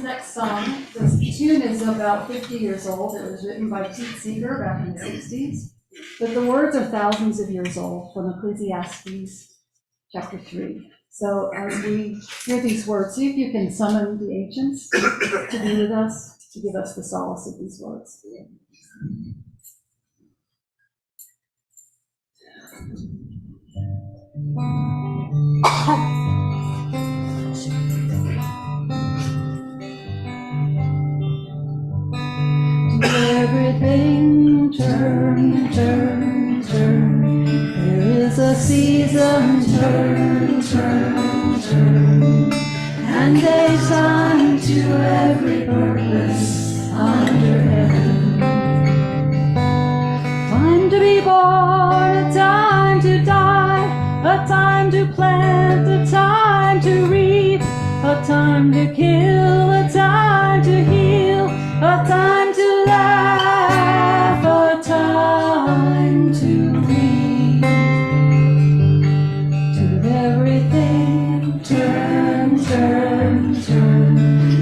next song, this tune is about 50 years old. It was written by Pete Seeger back in the 60s. But the words are thousands of years old, from Ecclesiastes chapter 3. So as we hear these words, see if you can summon the ancients to be with us, to give us the solace of these words. Everything turn, turn, turn. There is a season, turn, turn, turn. And a time to every purpose under heaven. Time to be born, a time to die, a time to plant, a time to reap, a time to kill, a time to heal, a time to laugh, a time to weep. To everything turn, turn, turn.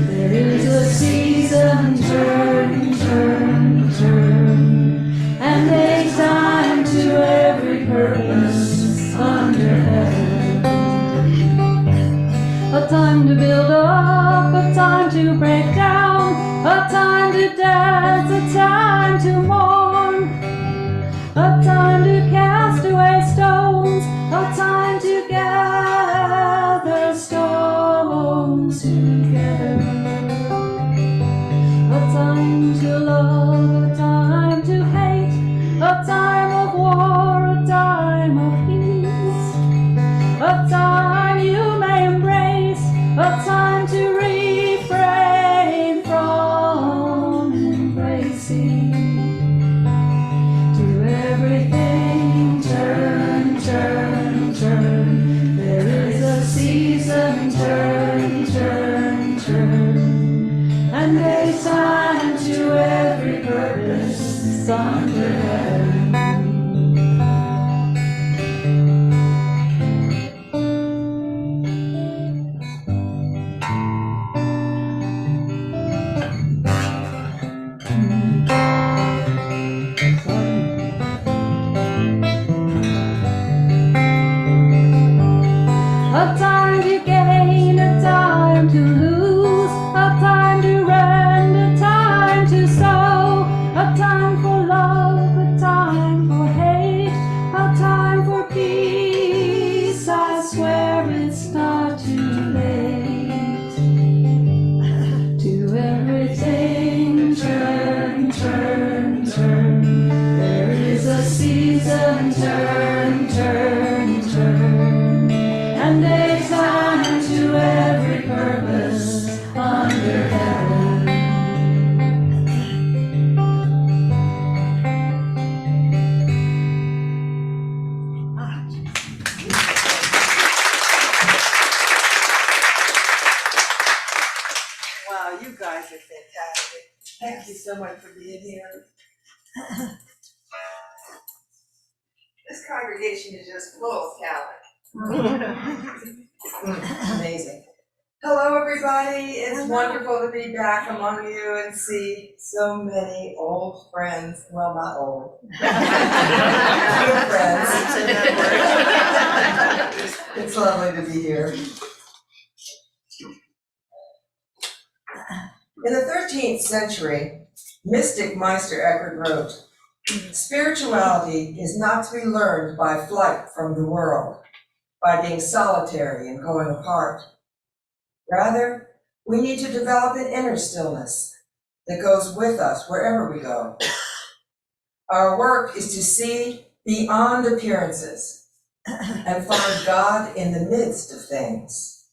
There is a season, turn, turn, turn. And a time to every purpose under heaven. A time to build up, a time to break down, a time to dance, a time to mourn, a time to cast away stones, a time to gather stones together, a time to love, a time to hate, a time of war, a time of peace, a time you may embrace, a time to refrain from embracing. To everything turn, turn, turn. There is a season, turn, turn, turn. And a time to every purpose under heaven. A time to gain, a time to lose, a time to rend, a time to sow, a time for love, a time for hate, a time for peace. I swear it's not too late. To everything turn, turn, turn. There is a season, turn, turn, turn. And a time to every purpose under heaven. Wow, you guys are fantastic. Thank you so much for being here. This congregation is just full of talent. Amazing. Hello, everybody. It's wonderful to be back among you and see so many old friends. Well, not old. Good friends. It's lovely to be here. In the 13th century, mystic Meister Eckhart wrote, "Spirituality is not to be learned by flight from the world, by being solitary and going apart. Rather, we need to develop an inner stillness that goes with us wherever we go. Our work is to see beyond appearances and find God in the midst of things."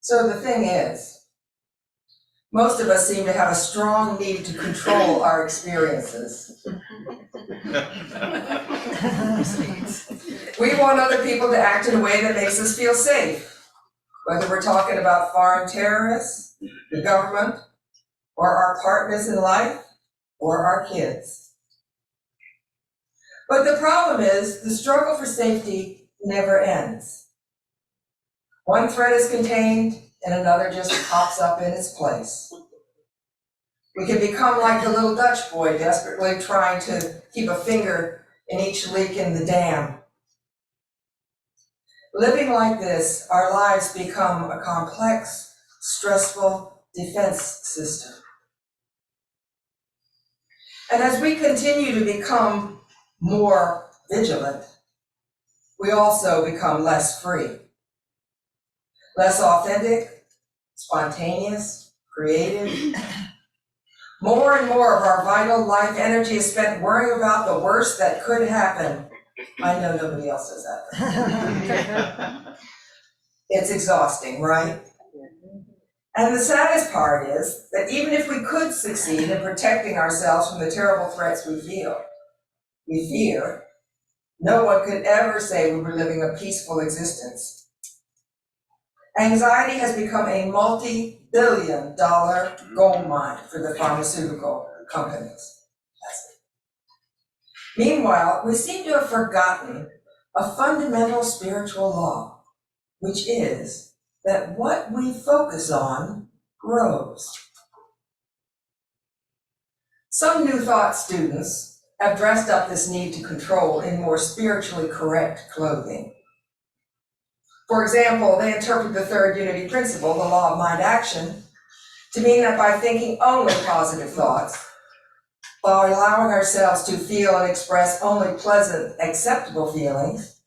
So the thing is, most of us seem to have a strong need to control our experiences. We want other people to act in a way that makes us feel safe, whether we're talking about foreign terrorists, the government, or our partners in life, or our kids. But the problem is, the struggle for safety never ends. One threat is contained, and another just pops up in its place. We can become like the little Dutch boy desperately trying to keep a finger in each leak in the dam. Living like this, our lives become a complex, stressful defense system. And as we continue to become more vigilant, we also become less free, less authentic, spontaneous, creative. More and more of our vital life energy is spent worrying about the worst that could happen. I know nobody else does that. It's exhausting, right? And the saddest part is that even if we could succeed in protecting ourselves from the terrible threats we fear, no one could ever say we were living a peaceful existence. Anxiety has become a multi-billion-dollar gold mine for the pharmaceutical companies. Meanwhile, we seem to have forgotten a fundamental spiritual law, which is that what we focus on grows. Some New Thought students have dressed up this need to control in more spiritually correct clothing. For example, they interpret the third unity principle, the law of mind action, to mean that by thinking only positive thoughts, by allowing ourselves to feel and express only pleasant, acceptable feelings,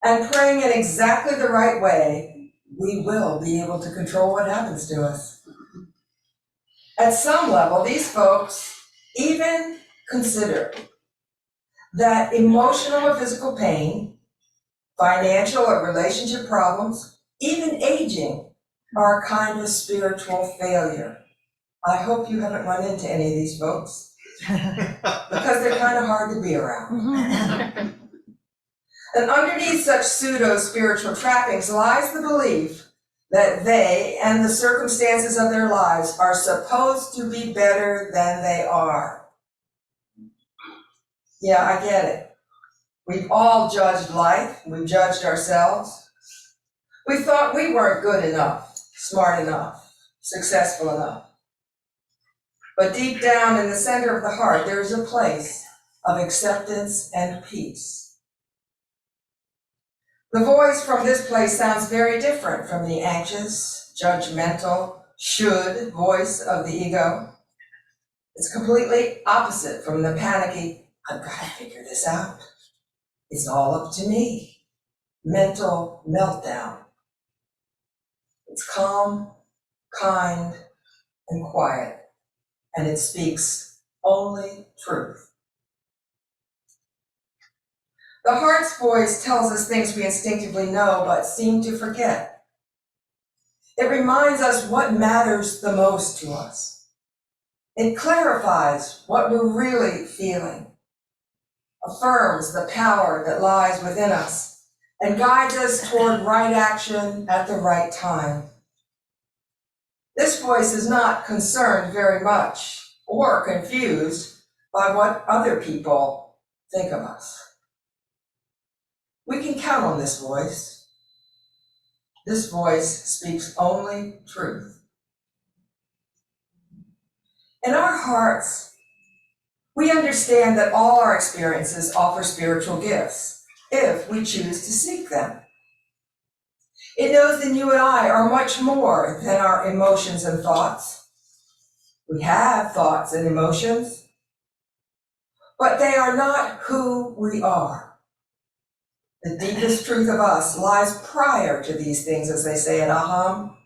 and praying in exactly the right way, we will be able to control what happens to us. At some level, these folks even consider that emotional or physical pain, financial or relationship problems, even aging, are a kind of spiritual failure. I hope you haven't run into any of these folks, because they're kind of hard to be around. And underneath such pseudo-spiritual trappings lies the belief that they and the circumstances of their lives are supposed to be better than they are. Yeah, I get it. We've all judged life, we've judged ourselves. We thought we weren't good enough, smart enough, successful enough. But deep down in the center of the heart, there is a place of acceptance and peace. The voice from this place sounds very different from the anxious, judgmental, should voice of the ego. It's completely opposite from the panicky, I've got to figure this out. It's all up to me. Mental meltdown. It's calm, kind, and quiet, and it speaks only truth. The heart's voice tells us things we instinctively know but seem to forget. It reminds us what matters the most to us. It clarifies what we're really feeling, affirms the power that lies within us, and guides us toward right action at the right time. This voice is not concerned very much or confused by what other people think of us. We can count on this voice. This voice speaks only truth. In our hearts, we understand that all our experiences offer spiritual gifts, if we choose to seek them. It knows that you and I are much more than our emotions and thoughts. We have thoughts and emotions, but they are not who we are. The deepest truth of us lies prior to these things, as they say in Aham.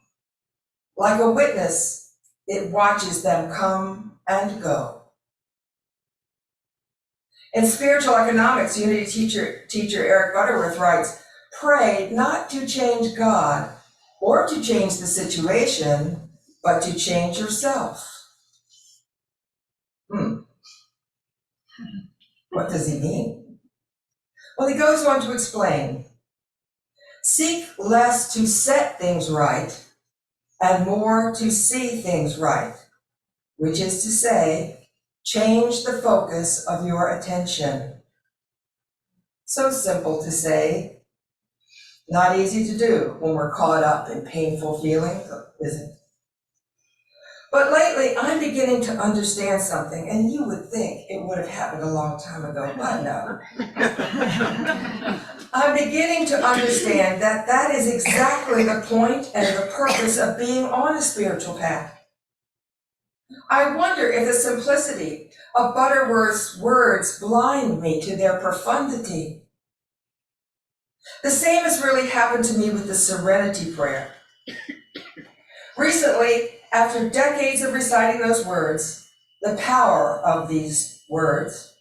Like a witness, it watches them come and go. In Spiritual Economics, Unity teacher Eric Butterworth writes, pray not to change God or to change the situation, but to change yourself. What does he mean? Well, he goes on to explain, seek less to set things right and more to see things right, which is to say, change the focus of your attention. So simple to say, Not easy to do when we're caught up in painful feelings, is it? But lately, I'm beginning to understand something, and you would think it would have happened a long time ago, but no. I'm beginning to understand that that is exactly the point and the purpose of being on a spiritual path. I wonder if the simplicity of Butterworth's words blind me to their profundity. The same has really happened to me with the Serenity Prayer. Recently, after decades of reciting those words, the power of these words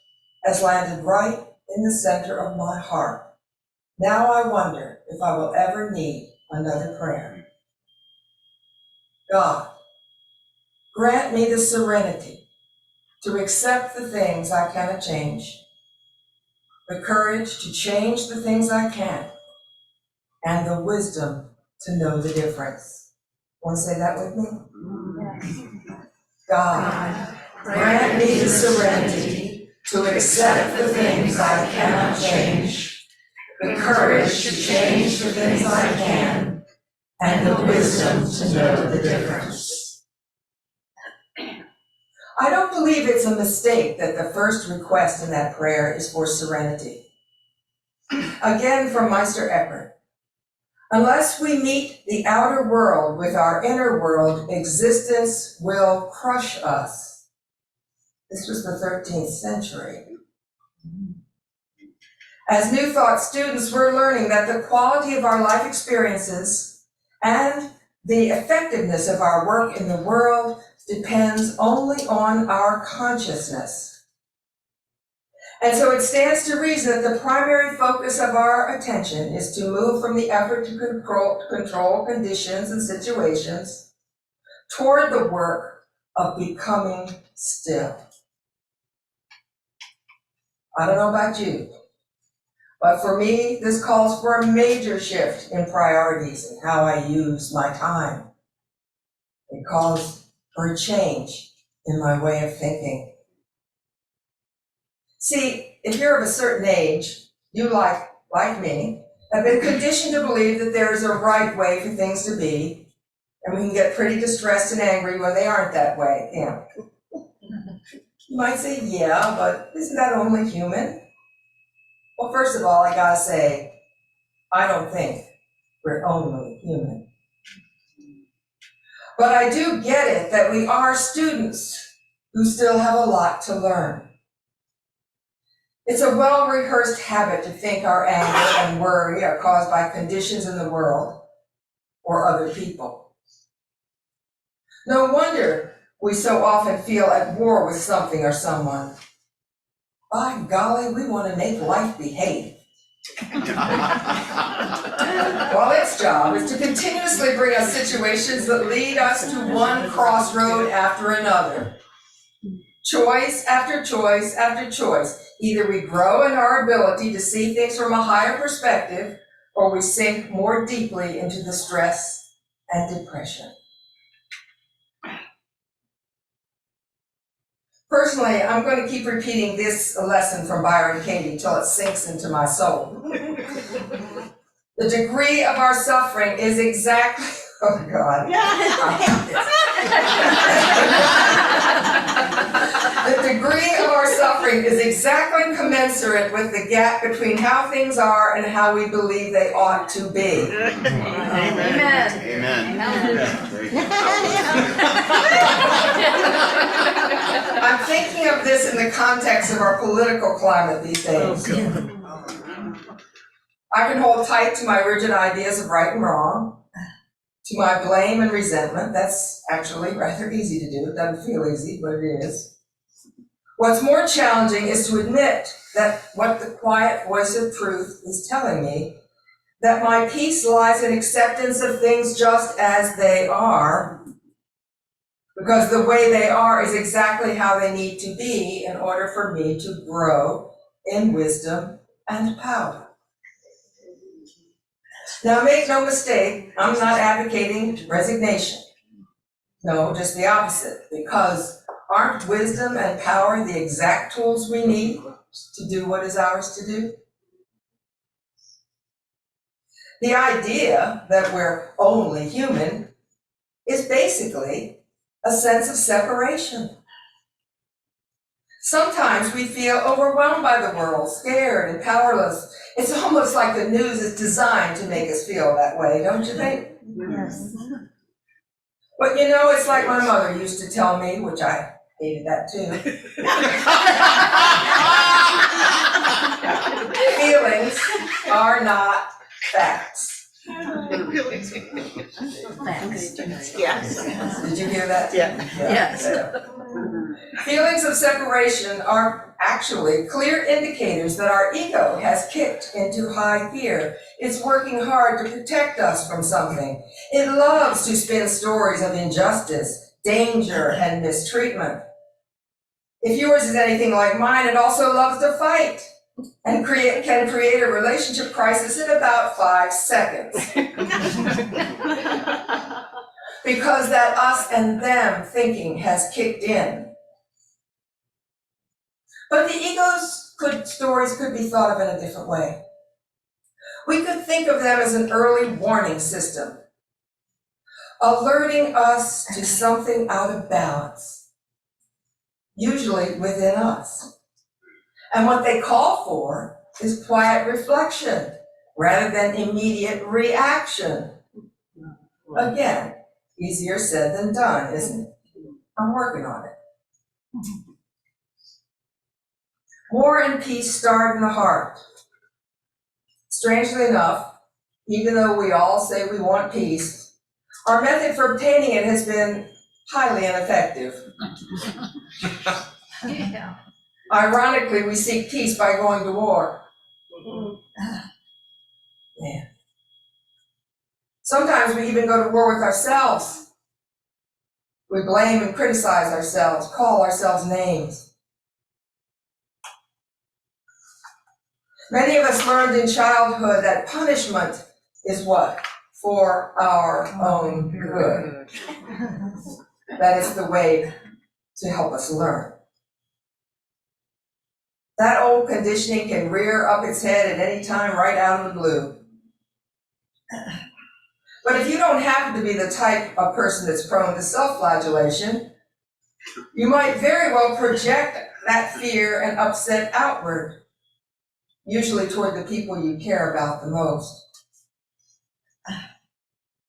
has landed right in the center of my heart. Now I wonder if I will ever need another prayer. God, grant me the serenity to accept the things I cannot change, the courage to change the things I can, and the wisdom to know the difference. Want to say that with me? Yes. God, grant me the serenity to accept the things I cannot change, the courage to change the things I can, and the wisdom to know the difference. I don't believe it's a mistake that the first request in that prayer is for serenity. Again, from Meister Eckhart. Unless we meet the outer world with our inner world, existence will crush us. This was the 13th century. As New Thought students, we're learning that the quality of our life experiences and the effectiveness of our work in the world depends only on our consciousness. And so it stands to reason that the primary focus of our attention is to move from the effort to control conditions and situations toward the work of becoming still. I don't know about you, but for me, this calls for a major shift in priorities and how I use my time. It calls for a change in my way of thinking. See, if you're of a certain age, you, like me, have been conditioned to believe that there is a right way for things to be, and we can get pretty distressed and angry when they aren't that way, can't we? You might say, yeah, but isn't that only human? Well, first of all, I gotta say, I don't think we're only human. But I do get it that we are students who still have a lot to learn. It's a well-rehearsed habit to think our anger and worry are caused by conditions in the world or other people. No wonder we so often feel at war with something or someone. By golly, we want to make life behave. While its job is to continuously bring us situations that lead us to one crossroad after another. Choice after choice after choice. Either we grow in our ability to see things from a higher perspective, or we sink more deeply into the stress and depression. Personally, I'm going to keep repeating this lesson from Byron Katie till it sinks into my soul. The degree of our suffering is exactly, oh God, I hate this. The degree of our suffering is exactly commensurate with the gap between how things are and how we believe they ought to be. Amen. Amen. I'm thinking of this in the context of our political climate these days. I can hold tight to my rigid ideas of right and wrong, to my blame and resentment. That's actually rather easy to do. It doesn't feel easy, but it is. What's more challenging is to admit that what the quiet voice of truth is telling me, that my peace lies in acceptance of things just as they are, because the way they are is exactly how they need to be in order for me to grow in wisdom and power. Now, make no mistake, I'm not advocating resignation. No, just the opposite, because aren't wisdom and power the exact tools we need to do what is ours to do? The idea that we're only human is basically a sense of separation. Sometimes we feel overwhelmed by the world, scared and powerless. It's almost like the news is designed to make us feel that way, don't you think? Yes. But you know, it's like my mother used to tell me, which I hated that too. Feelings are not facts. Yes. Did you hear that? Yeah. Yes. Feelings of separation are actually clear indicators that our ego has kicked into high gear. It's working hard to protect us from something. It loves to spin stories of injustice, danger, and mistreatment. If yours is anything like mine, it also loves to fight and can create a relationship crisis in about 5 seconds. Because that us and them thinking has kicked in. But the ego's stories could be thought of in a different way. We could think of them as an early warning system, alerting us to something out of balance, usually within us. And what they call for is quiet reflection rather than immediate reaction. Again, easier said than done, isn't it? I'm working on it. War and peace start in the heart. Strangely enough, even though we all say we want peace, our method for obtaining it has been highly ineffective. Yeah. Ironically, we seek peace by going to war. Man. Sometimes we even go to war with ourselves. We blame and criticize ourselves, call ourselves names. Many of us learned in childhood that punishment is what? For our own good. That is the way to help us learn. That old conditioning can rear up its head at any time right out of the blue. But if you don't happen to be the type of person that's prone to self-flagellation, you might very well project that fear and upset outward, usually toward the people you care about the most.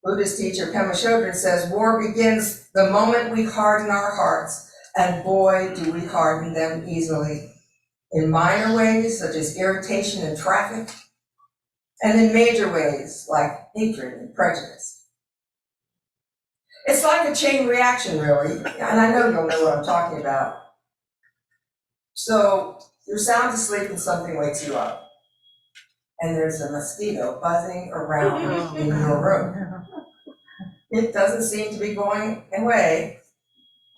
Buddhist teacher Pema Chodron says, war begins the moment we harden our hearts, and boy, do we harden them easily. In minor ways, such as irritation and traffic, and in major ways, like hatred and prejudice. It's like a chain reaction, really, and I know you'll know what I'm talking about. So, you're sound asleep and something wakes you up, and there's a mosquito buzzing around in your room. It doesn't seem to be going away,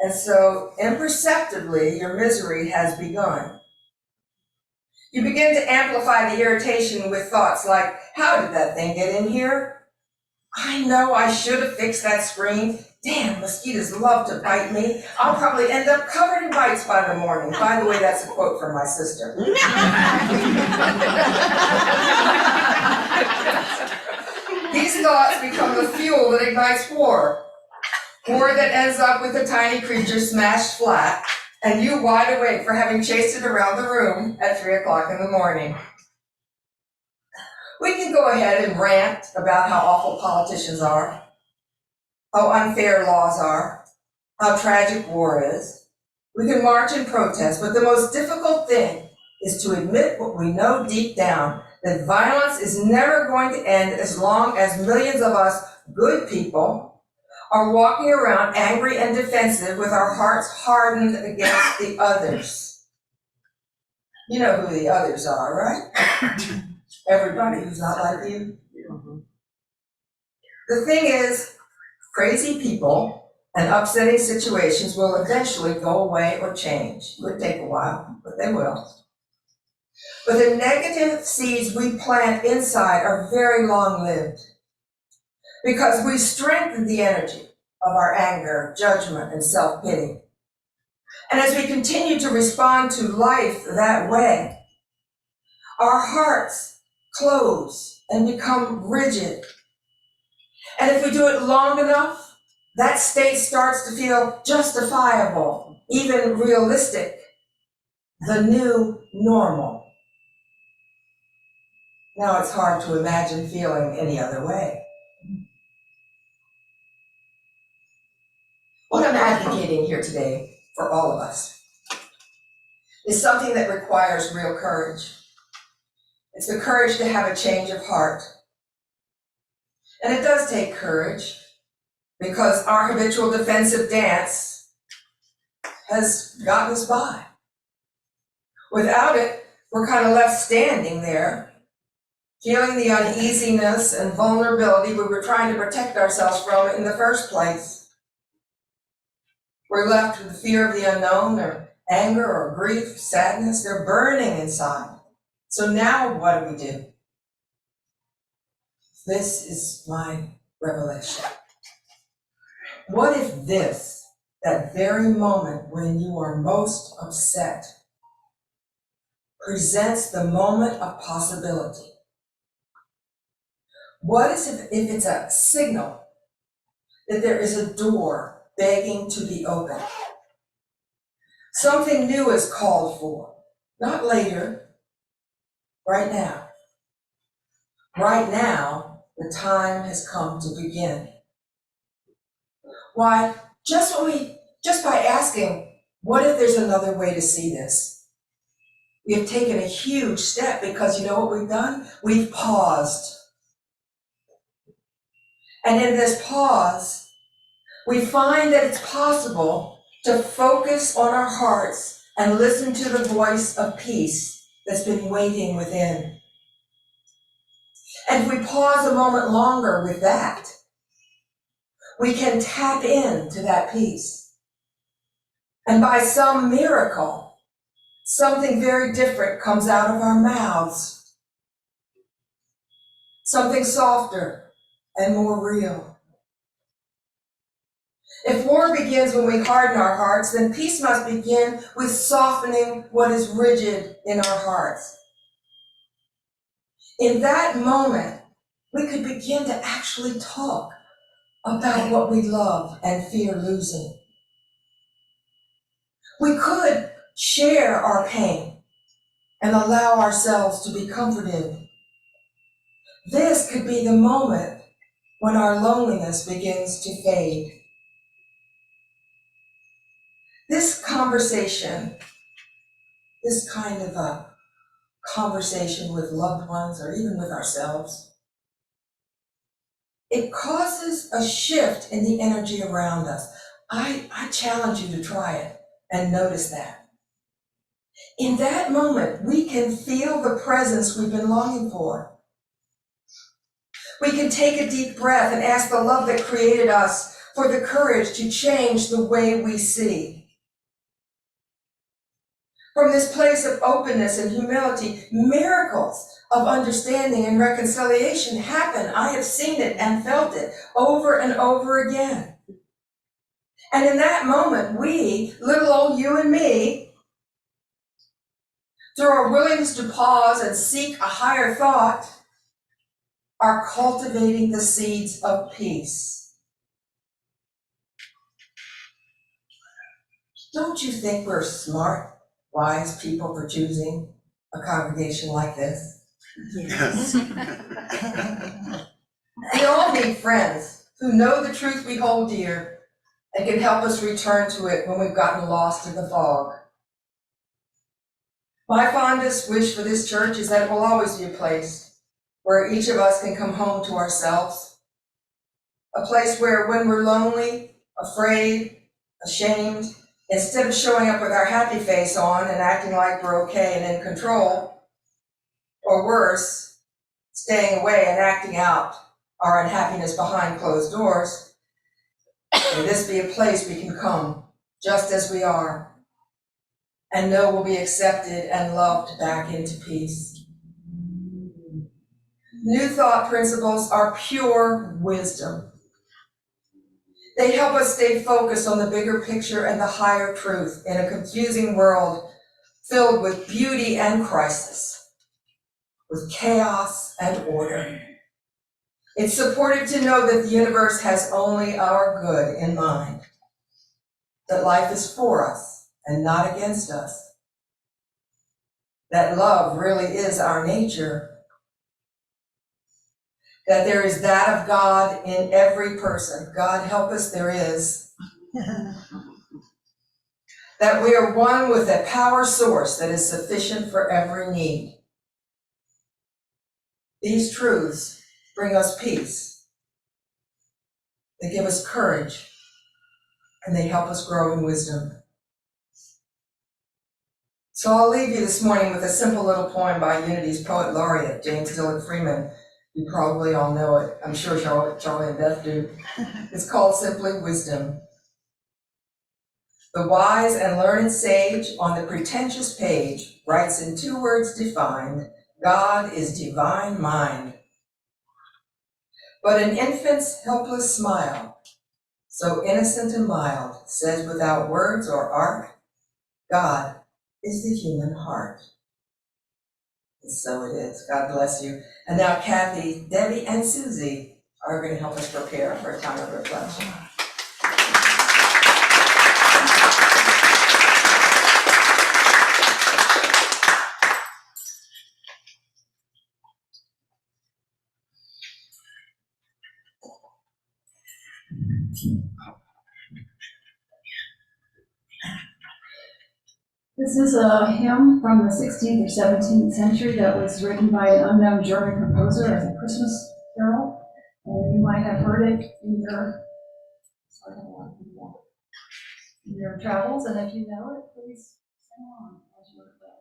and so imperceptibly your misery has begun. You begin to amplify the irritation with thoughts like, how did that thing get in here? I know I should have fixed that screen. Damn, mosquitoes love to bite me. I'll probably end up covered in bites by the morning. By the way, that's a quote from my sister. These thoughts become the fuel that ignites war. War that ends up with a tiny creature smashed flat, and you wide awake for having chased it around the room at 3 o'clock in the morning. We can go ahead and rant about how awful politicians are, how unfair laws are, how tragic war is. We can march and protest, but the most difficult thing is to admit what we know deep down, that violence is never going to end as long as millions of us good people are walking around angry and defensive with our hearts hardened against the others. You know who the others are, right? Everybody who's not like you. The thing is, crazy people and upsetting situations will eventually go away or change. It would take a while, but they will. But the negative seeds we plant inside are very long-lived because we strengthen the energy of our anger, judgment, and self-pity. And as we continue to respond to life that way, our hearts close and become rigid. And if we do it long enough, that state starts to feel justifiable, even realistic, the new normal. Now it's hard to imagine feeling any other way. What I'm advocating here today for all of us is something that requires real courage. It's the courage to have a change of heart. And it does take courage because our habitual defensive dance has gotten us by. Without it, we're kind of left standing there, feeling the uneasiness and vulnerability we were trying to protect ourselves from in the first place. We're left with the fear of the unknown, or anger, or grief, sadness. They're burning inside. So now what do? This is my revelation. What if this, that very moment when you are most upset, presents the moment of possibility? What is if it's a signal that there is a door begging to be opened? Something new is called for, not later, right now. Right now, the time has come to begin. Why, just by asking, what if there's another way to see this? We have taken a huge step because you know what we've done? We've paused. And in this pause, we find that it's possible to focus on our hearts and listen to the voice of peace that's been waiting within. And if we pause a moment longer with that, we can tap into that peace. And by some miracle, something very different comes out of our mouths. Something softer and more real. If war begins when we harden our hearts, then peace must begin with softening what is rigid in our hearts. In that moment, we could begin to actually talk about what we love and fear losing. We could share our pain and allow ourselves to be comforted. This could be the moment when our loneliness begins to fade. This conversation, this kind of a conversation with loved ones or even with ourselves, it causes a shift in the energy around us. I challenge you to try it and notice that. In that moment, we can feel the presence we've been longing for. We can take a deep breath and ask the love that created us for the courage to change the way we see. From this place of openness and humility, miracles of understanding and reconciliation happen. I have seen it and felt it over and over again. And in that moment, we, little old you and me, through our willingness to pause and seek a higher thought, are cultivating the seeds of peace. Don't you think we're smart, wise people for choosing a congregation like this? Yes. We all need friends who know the truth we hold dear and can help us return to it when we've gotten lost in the fog. My fondest wish for this church is that it will always be a place where each of us can come home to ourselves. A place where when we're lonely, afraid, ashamed, instead of showing up with our happy face on and acting like we're okay and in control, or worse, staying away and acting out our unhappiness behind closed doors, may this be a place we can come just as we are and know we'll be accepted and loved back into peace. New thought principles are pure wisdom. They help us stay focused on the bigger picture and the higher truth in a confusing world filled with beauty and crisis, with chaos and order. It's supportive to know that the universe has only our good in mind, that life is for us and not against us, that love really is our nature, that there is that of God in every person. God help us, there is. That we are one with a power source that is sufficient for every need. These truths bring us peace. They give us courage, and they help us grow in wisdom. So I'll leave you this morning with a simple little poem by Unity's poet laureate, James Dillard Freeman. You probably all know it. I'm sure Charlie and Beth do. It's called simply Wisdom. The wise and learned sage on the pretentious page writes in 2 words defined, God is divine mind. But an infant's helpless smile, so innocent and mild, says without words or art, God is the human heart. And so it is. God bless you. And now Cathy, Debbie, and Suzy are going to help us prepare for a time of reflection. This is a hymn from the 16th or 17th century that was written by an unknown German composer as a Christmas carol. And you might have heard it in your travels, and if you know it, please sing along as you reflect.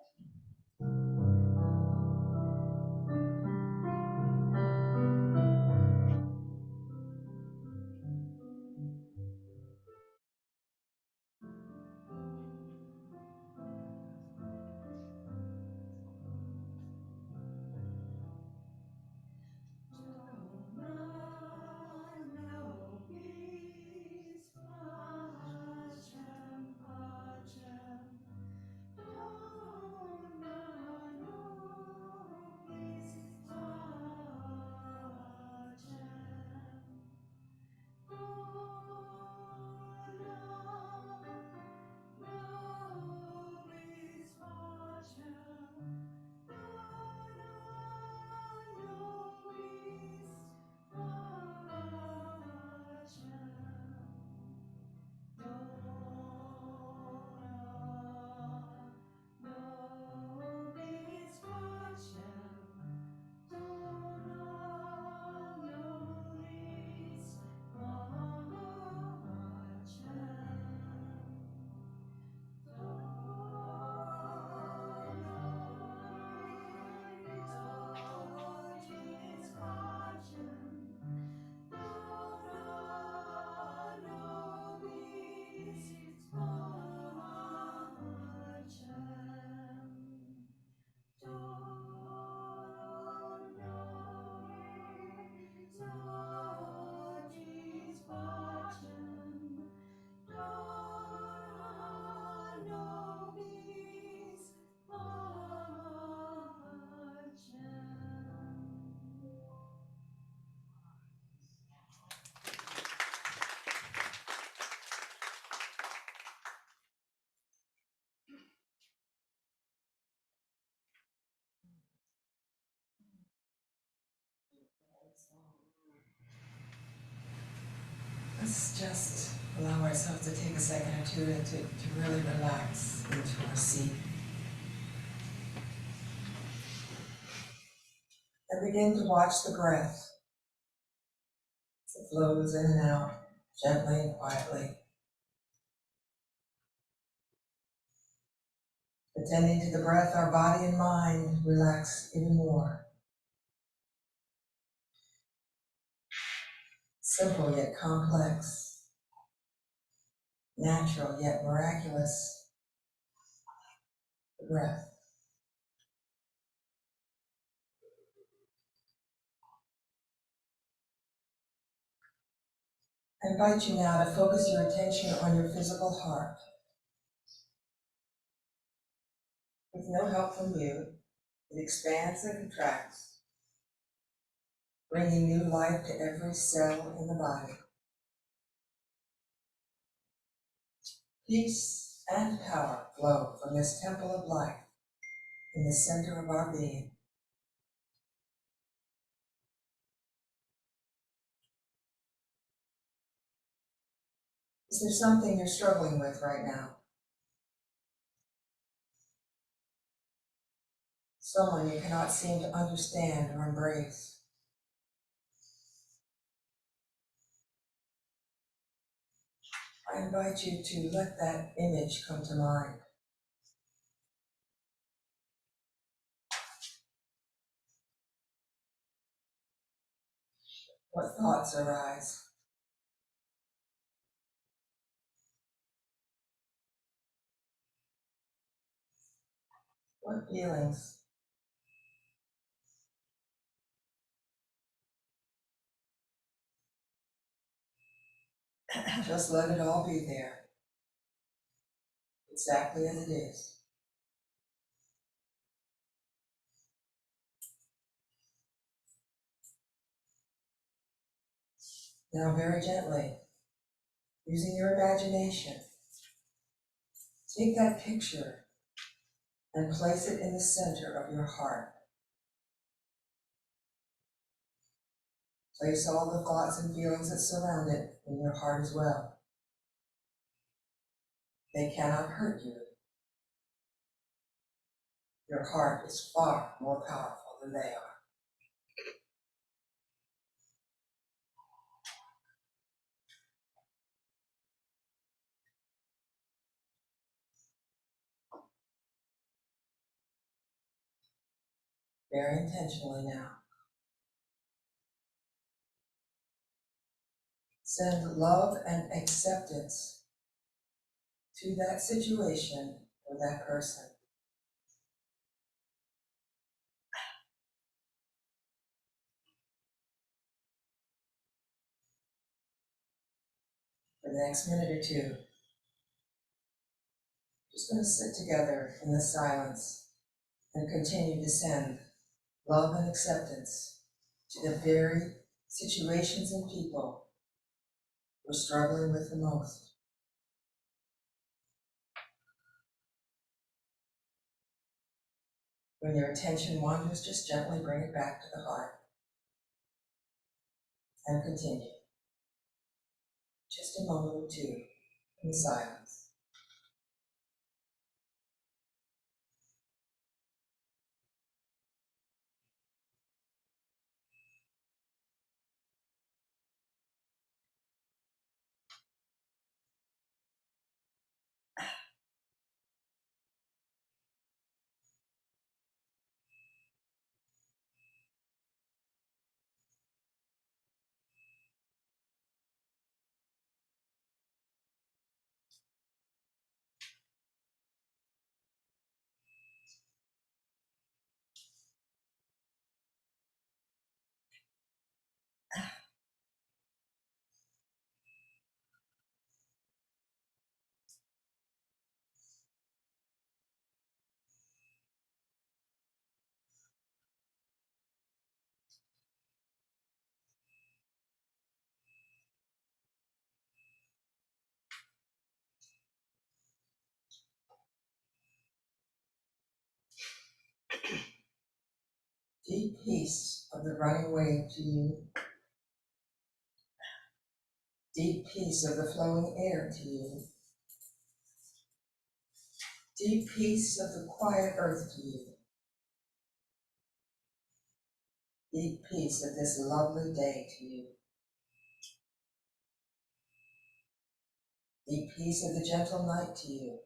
Let's just allow ourselves to take a second or two to really relax into our seat. And begin to watch the breath as it flows in and out, gently and quietly. Attending to the breath, our body and mind relax even more. Simple yet complex, natural yet miraculous, the breath. I invite you now to focus your attention on your physical heart. With no help from you, It expands and contracts, bringing new life to every cell in the body. Peace and power flow from this temple of life in the center of our being. Is there something you're struggling with right now? Someone you cannot seem to understand or embrace? I invite you to let that image come to mind. What thoughts arise? What feelings? Just let it all be there, exactly as it is. Now, very gently, using your imagination, take that picture and place it in the center of your heart. Place all the thoughts and feelings that surround it in your heart as well. They cannot hurt you. Your heart is far more powerful than they are. Very intentionally now. Send love and acceptance to that situation or that person. For the next minute or two, just going to sit together in the silence and continue to send love and acceptance to the very situations and people we're struggling with the most. When your attention wanders, just gently bring it back to the heart and continue. Just a moment or two in silence. Deep peace of the running wave to you. Deep peace of the flowing air to you. Deep peace of the quiet earth to you. Deep peace of this lovely day to you. Deep peace of the gentle night to you.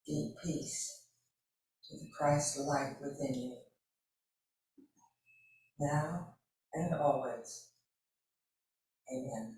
Deep peace to the Christ light within you. Now and always. Amen.